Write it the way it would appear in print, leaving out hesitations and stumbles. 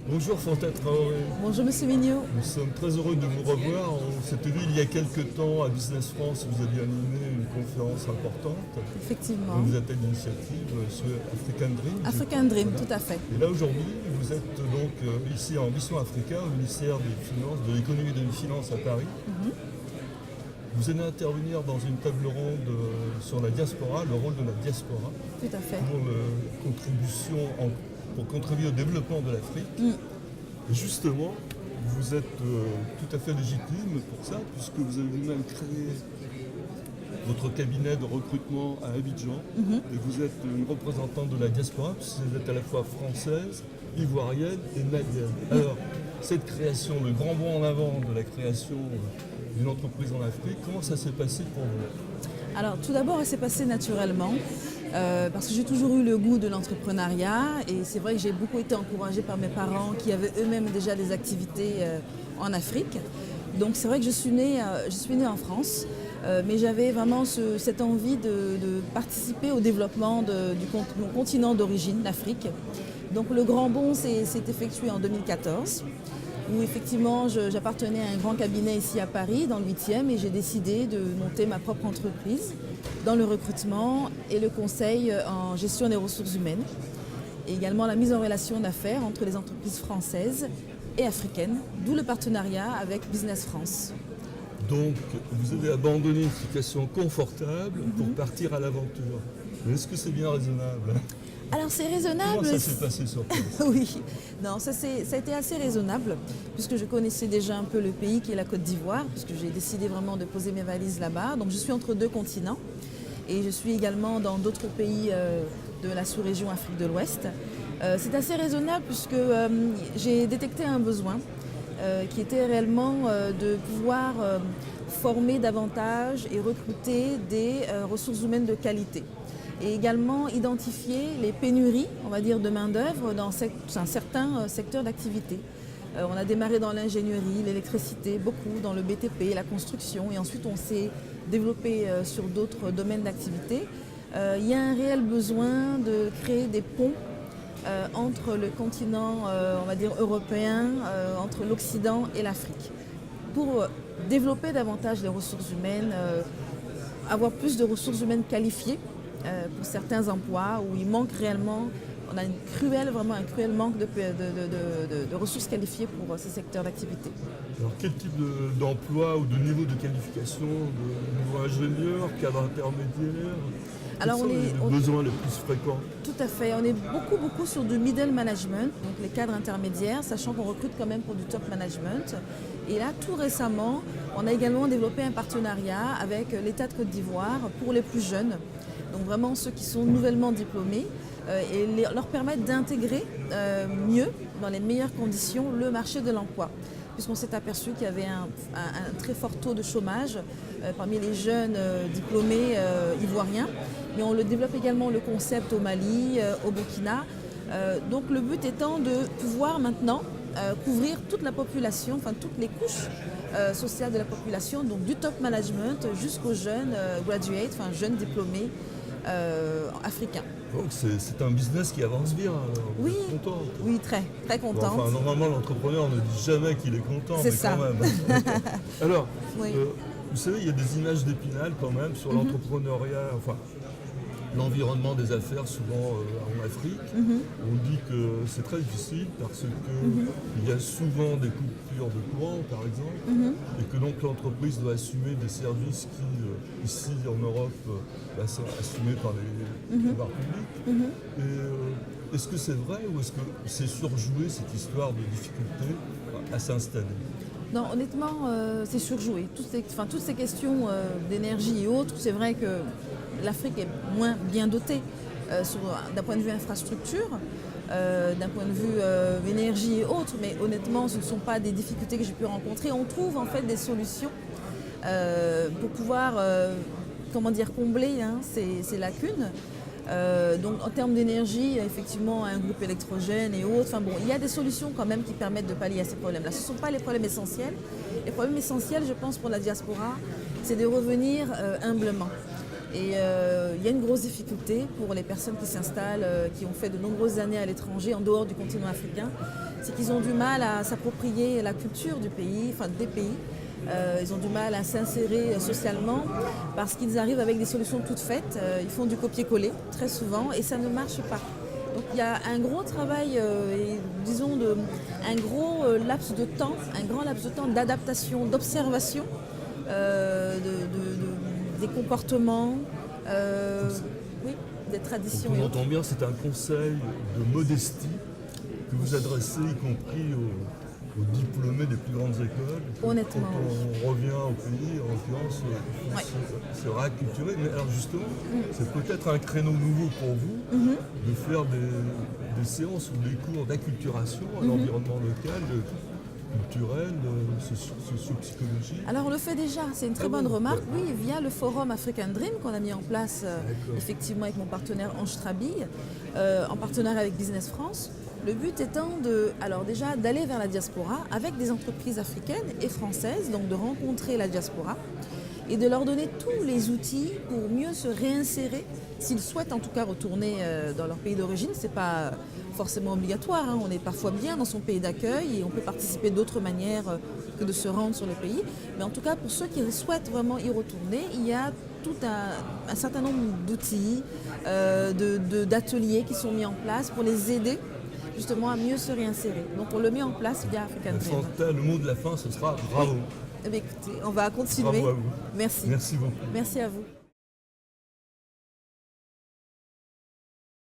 Bonjour Fanta Traoré, Bonjour Monsieur Mignot. nous sommes très heureux de vous revoir. On s'était vu il y a quelques temps à Business France, vous aviez animé une conférence importante. Effectivement. Vous êtes à l'initiative sur African Dream. African Dream, Voilà. tout à fait. Et là aujourd'hui, vous êtes donc ici en Mission Africa au ministère des Finances, de l'économie et des finances à Paris. Vous allez intervenir dans une table ronde sur la diaspora, le rôle de la diaspora Tout à fait. pour contribuer au développement de l'Afrique. Et justement, vous êtes tout à fait légitime pour ça, puisque vous avez vous-même créé votre cabinet de recrutement à Abidjan, et vous êtes une représentante de la diaspora, puisque vous êtes à la fois française, ivoirienne et malienne. Alors, cette création, le grand bond en avant de la création d'une entreprise en Afrique, comment ça s'est passé pour vous? Alors tout d'abord, elle s'est passée naturellement parce que j'ai toujours eu le goût de l'entrepreneuriat et c'est vrai que j'ai beaucoup été encouragée par mes parents qui avaient eux-mêmes déjà des activités en Afrique. Donc c'est vrai que je suis née en France, mais j'avais vraiment cette envie de participer au développement du mon continent d'origine, l'Afrique. Donc le grand bond s'est effectué en 2014. Où effectivement j'appartenais à un grand cabinet ici à Paris, dans le 8e, et j'ai décidé de monter ma propre entreprise dans le recrutement et le conseil en gestion des ressources humaines, et également la mise en relation d'affaires entre les entreprises françaises et africaines, d'où le partenariat avec Business France. Donc, vous avez abandonné une situation confortable pour partir à l'aventure. Mais est-ce que c'est bien raisonnable? Alors c'est raisonnable. Comment ça s'est passé sur place? Oui, non, ça a été assez raisonnable puisque je connaissais déjà un peu le pays qui est la Côte d'Ivoire, puisque j'ai décidé vraiment de poser mes valises là-bas. Donc je suis entre deux continents et je suis également dans d'autres pays de la sous-région Afrique de l'Ouest. C'est assez raisonnable puisque j'ai détecté un besoin qui était réellement de pouvoir former davantage et recruter des ressources humaines de qualité. Et également identifier les pénuries, on va dire, de main-d'œuvre dans un certain secteur d'activité. On a démarré dans l'ingénierie, l'électricité, beaucoup dans le BTP, la construction, et ensuite on s'est développé sur d'autres domaines d'activité. Il y a un réel besoin de créer des ponts entre le continent, on va dire, européen, entre l'Occident et l'Afrique, pour développer davantage les ressources humaines, avoir plus de ressources humaines qualifiées, pour certains emplois où il manque réellement, on a vraiment un cruel manque de ressources qualifiées pour ces secteurs d'activité. Alors quel type d'emploi ou de niveau de qualification, de niveau ingénieur, cadre intermédiaire? Alors quels sont les besoins les plus fréquents? Tout à fait, on est beaucoup sur du middle management, donc les cadres intermédiaires, sachant qu'on recrute quand même pour du top management. Et là, tout récemment, on a également développé un partenariat avec l'État de Côte d'Ivoire pour les plus jeunes. Donc vraiment ceux qui sont nouvellement diplômés et leur permettre d'intégrer mieux, dans les meilleures conditions, le marché de l'emploi. Puisqu'on s'est aperçu qu'il y avait un très fort taux de chômage parmi les jeunes diplômés ivoiriens. Mais on le développe également le concept au Mali, au Burkina. Donc le but étant de pouvoir maintenant couvrir toute la population, enfin toutes les couches sociales de la population, donc du top management jusqu'aux jeunes graduates, enfin jeunes diplômés africains. Donc c'est un business qui avance bien, alors. Vous Oui, êtes contente? oui, très contente. Bon, enfin, normalement, l'entrepreneur ne dit jamais qu'il est content, C'est mais ça. quand même. Alors, Oui. vous savez, il y a des images d'Épinal quand même sur l'entrepreneuriat, enfin, l'environnement des affaires souvent en Afrique. On dit que c'est très difficile parce qu'il y a souvent des coupures de courant, par exemple, et que donc l'entreprise doit assumer des services qui, ici en Europe, sont assumés par les pouvoirs publics. Et est-ce que c'est vrai ou est-ce que c'est surjoué cette histoire de difficulté à s'installer? Non, honnêtement, c'est surjoué. Toutes ces questions d'énergie et autres, c'est vrai que l'Afrique est moins bien dotée d'un point de vue infrastructure, d'un point de vue énergie et autres, mais honnêtement, ce ne sont pas des difficultés que j'ai pu rencontrer. On trouve en fait des solutions pour pouvoir combler ces lacunes. Donc en termes d'énergie, effectivement, un groupe électrogène et autres, il y a des solutions quand même qui permettent de pallier à ces problèmes-là. Ce ne sont pas les problèmes essentiels. Les problèmes essentiels, je pense, pour la diaspora, c'est de revenir humblement Et il y a une grosse difficulté pour les personnes qui s'installent, qui ont fait de nombreuses années à l'étranger, en dehors du continent africain, c'est qu'ils ont du mal à s'approprier la culture du pays, enfin des pays. Ils ont du mal à s'insérer socialement parce qu'ils arrivent avec des solutions toutes faites. Ils font du copier-coller très souvent et ça ne marche pas. Donc il y a un gros travail, disons, un gros laps de temps, un grand laps de temps d'adaptation, d'observation des comportements, oui, des traditions. Donc on entend bien, c'est un conseil de modestie que vous adressez, y compris aux diplômés des plus grandes écoles. Honnêtement. Quand on revient au pays, en l'occurrence, se réacculturer. Mais alors justement, c'est peut-être un créneau nouveau pour vous de faire des séances ou des cours d'acculturation à l'environnement local, culturel, socio-psychologique. Alors on le fait déjà, c'est une très bonne remarque. Oui, via le forum African Dream qu'on a mis en place effectivement avec mon partenaire Ange Trabille, en partenariat avec Business France. Le but étant déjà d'aller vers la diaspora avec des entreprises africaines et françaises, donc de rencontrer la diaspora et de leur donner tous les outils pour mieux se réinsérer, s'ils souhaitent en tout cas retourner dans leur pays d'origine. Ce n'est pas forcément obligatoire, hein. On est parfois bien dans son pays d'accueil et on peut participer d'autres manières que de se rendre sur le pays. Mais en tout cas, pour ceux qui souhaitent vraiment y retourner, il y a tout un certain nombre d'outils, d'ateliers qui sont mis en place pour les aider justement à mieux se réinsérer. Donc on le met en place via African Dream. Le mot de la fin, ce sera bravo. Eh bien, écoutez, on va continuer. Bravo à vous. Merci. Merci beaucoup. Merci à vous.